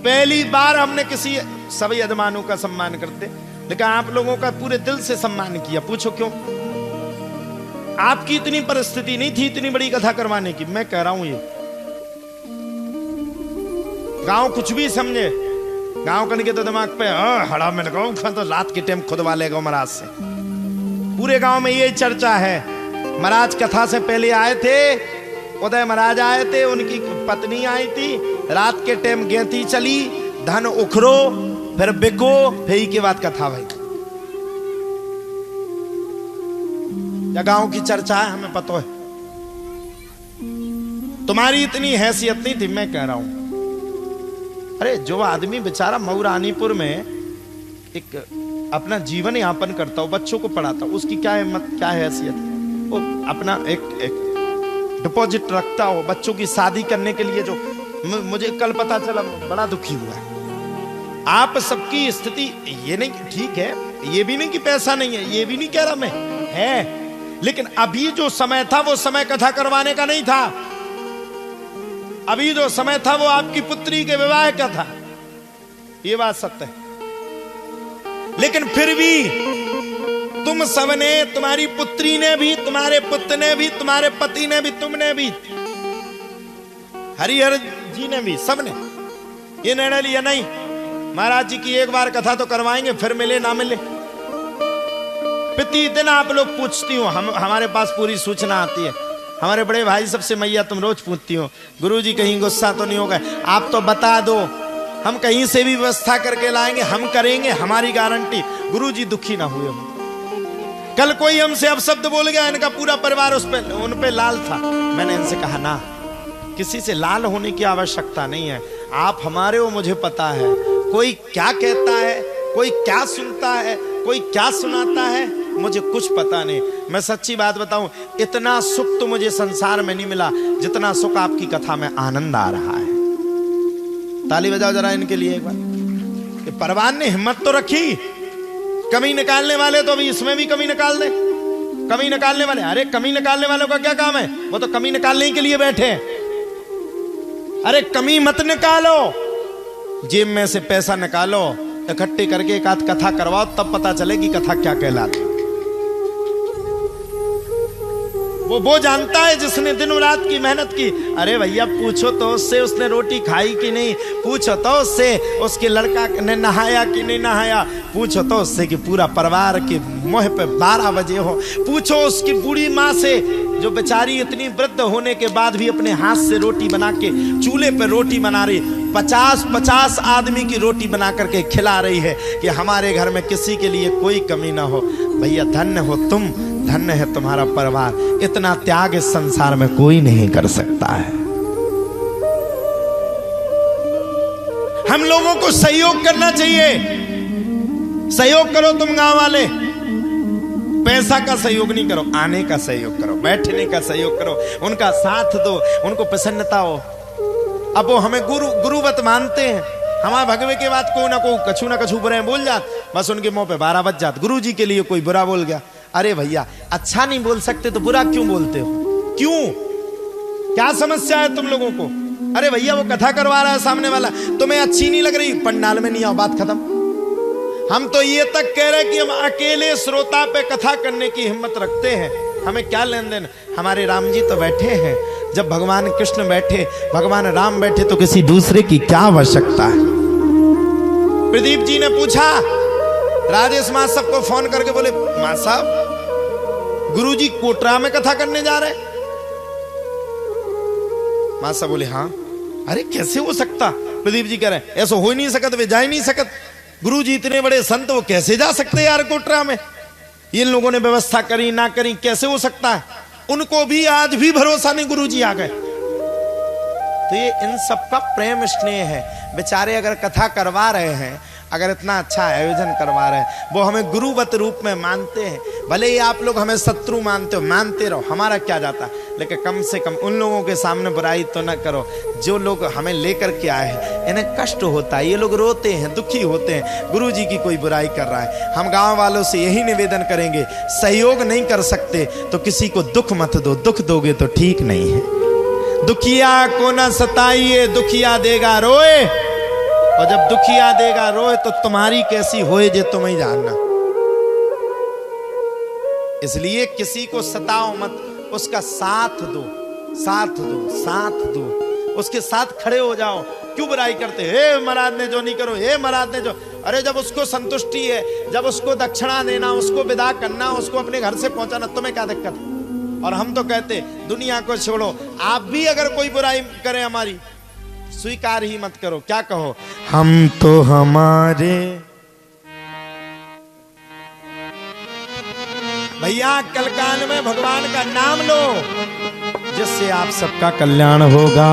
पहली बार हमने किसी सभी यजमानों का सम्मान करते, लेकिन आप लोगों का पूरे दिल से सम्मान किया। पूछो क्यों? आपकी इतनी परिस्थिति नहीं थी इतनी बड़ी कथा करवाने की। मैं कह रहा हूं ये गांव कुछ भी समझे, गांव करने के तो दिमाग पे हड़ा में लगाऊं तो रात के टाइम खुदवा लेगा महाराज से। पूरे गांव में ये चर्चा है। महाराज कथा से पहले आए थे, उदय महाराज आए थे, उनकी पत्नी आई थी, रात के टाइम गेंती चली, धन उखरो, फिर बिको, फिर के बाद कथा भाई। गांव की चर्चा है, हमें पता है। तुम्हारी इतनी हैसियत नहीं थी। मैं कह रहा हूं अरे जो आदमी बेचारा मऊरानीपुर में एक अपना जीवन यापन करता हो, बच्चों को पढ़ाता हो, उसकी क्या हिम्मत, क्या हैसियत? वो अपना एक डिपॉजिट रखता हो बच्चों की शादी करने के लिए। जो मुझे कल पता चला, बड़ा दुखी हुआ। आप सबकी स्थिति ये नहीं, ठीक है, ये भी नहीं कि पैसा नहीं है, ये भी नहीं कह रहा मैं, है, लेकिन अभी जो समय था वो समय कथा करवाने का नहीं था। अभी जो समय था वो आपकी पुत्री के विवाह का था, ये बात सत्य है। लेकिन फिर भी तुम सबने, तुम्हारी पुत्री ने भी, तुम्हारे पुत्र ने भी, तुम्हारे पति ने भी, तुमने भी, हरिहर जी ने भी, सबने ये निर्णय लिया नहीं महाराज जी की एक बार कथा तो करवाएंगे, फिर मिले ना मिले। प्रति दिन आप लोग पूछती हो, हमारे पास पूरी सूचना आती है। हमारे बड़े भाई सबसे मैया तुम रोज पूछती हो गुरुजी कहीं गुस्सा तो नहीं हो गए, आप तो बता दो, हम कहीं से भी व्यवस्था करके लाएंगे, हम करेंगे, हमारी गारंटी। गुरुजी दुखी ना हुए हो। कल कोई हमसे अपशब्द बोल गया, इनका पूरा परिवार उन पे लाल था। मैंने इनसे कहा ना, किसी से लाल होने की आवश्यकता नहीं है। आप हमारे हो, मुझे पता है कोई क्या कहता है, कोई क्या सुनता है, कोई क्या सुनाता है, मुझे कुछ पता नहीं। मैं सच्ची बात बताऊं, इतना सुख तो मुझे संसार में नहीं मिला जितना सुख आपकी कथा में आनंद आ रहा है। ताली बजाओ जरा इनके लिए एक बार। कि परवान ने हिम्मत तो रखी। कमी निकालने वाले तो अभी इसमें भी कमी निकाल दे। कमी निकालने वाले, अरे कमी निकालने वालों का क्या काम है? वो तो कमी निकालने के लिए बैठे। अरे कमी मत निकालो, जेब में से पैसा निकालो, इकट्ठे करके एक आध कथा करवाओ, तब पता चलेगी कथा क्या कहलाती। वो जानता है जिसने दिन रात की मेहनत की। अरे भैया पूछो तो उससे उसने रोटी खाई कि नहीं, पूछो तो उससे उसके लड़का ने नहाया कि नहीं नहाया, पूछो तो उससे कि पूरा परिवार के मुंह पे 12 बजे हो, पूछो उसकी बूढ़ी माँ से जो बेचारी इतनी वृद्ध होने के बाद भी अपने हाथ से रोटी बना के चूल्हे पे रोटी बना रही, 50-50 आदमी की रोटी बना करके खिला रही है कि हमारे घर में किसी के लिए कोई कमी ना हो। भैया धन्य हो तुम, धन्य है तुम्हारा परिवार। इतना त्याग इस संसार में कोई नहीं कर सकता है। हम लोगों को सहयोग करना चाहिए। सहयोग करो तुम गांव वाले, पैसा का सहयोग नहीं करो, आने का सहयोग करो, बैठने का सहयोग करो, उनका साथ दो, उनको प्रसन्नता हो। अब वो हमें गुरुवत मानते हैं, हमारे भगवे के बाद को ना कछु बुरे बोल जात, बस उनके मुंह पे 12 बज जात। गुरु जी के लिए कोई बुरा बोल गया, अरे भैया अच्छा नहीं बोल सकते तो बुरा क्यों बोलते हो? क्यों, क्या समस्या है तुम लोगों को? अरे भैया वो कथा करवा रहा है सामने वाला, तुम्हें अच्छी नहीं लग रही, पंडाल में नहीं आओ, बात खत्म। हम तो ये तक कह रहे कि हम अकेले श्रोता पे कथा करने की हिम्मत रखते हैं, हमें क्या लेन देन। हमारे राम जी तो बैठे हैं, जब भगवान कृष्ण बैठे, भगवान राम बैठे, तो किसी दूसरे की क्या आवश्यकता है? प्रदीप जी ने पूछा, राजेश मां सबको फोन करके बोले, मां साहब गुरुजी कोटरा में कथा करने जा रहे हैं। मां साहब बोले हाँ। अरे कैसे हो सकता? प्रदीप जी कह रहे हैं ऐसा हो ही नहीं सकत, वे जा ही नहीं सकत। गुरुजी इतने बड़े संत, वो कैसे जा सकते यार कोटरा में? इन लोगों ने व्यवस्था करी ना करी, कैसे हो सकता है? उनको भी आज भी भरोसा नहीं, गुरुजी आ गए। तो ये इन सबका प्रेम स्नेह है। बेचारे अगर कथा करवा रहे हैं, अगर इतना अच्छा आयोजन करवा रहे हैं, वो हमें गुरुवत रूप में मानते हैं। भले ही आप लोग हमें शत्रु मानते हो, मानते रहो, हमारा क्या जाता, लेकिन कम से कम उन लोगों के सामने बुराई तो न करो जो लोग हमें लेकर के आए हैं। इन्हें कष्ट होता है, ये लोग रोते हैं, दुखी होते हैं, गुरु जी की कोई बुराई कर रहा है। हम गांव वालों से यही निवेदन करेंगे, सहयोग नहीं कर सकते तो किसी को दुख मत दो, दुख दोगे तो ठीक नहीं है। दुखिया को न सताइए, दुखिया देगा रोए, और जब दुखिया देगा रोए तो तुम्हारी कैसी होए जे तुम ही जानना। इसलिए किसी को सताओ मत, उसका साथ दो, साथ दो, साथ दो, उसके साथ खड़े हो जाओ। क्यों बुराई करते, हे महाराज ने जो नहीं करो, हे महाराज ने जो, अरे जब उसको संतुष्टि है, जब उसको दक्षिणा देना, उसको विदा करना, उसको अपने घर से पहुंचाना, तुम्हें क्या दिक्कत है? और हम तो कहते दुनिया को छोड़ो, आप भी अगर कोई बुराई करे हमारी, स्वीकार ही मत करो। क्या कहो, हम तो हमारे भैया कलकाल में भगवान का नाम लो, जिससे आप सबका कल्याण होगा।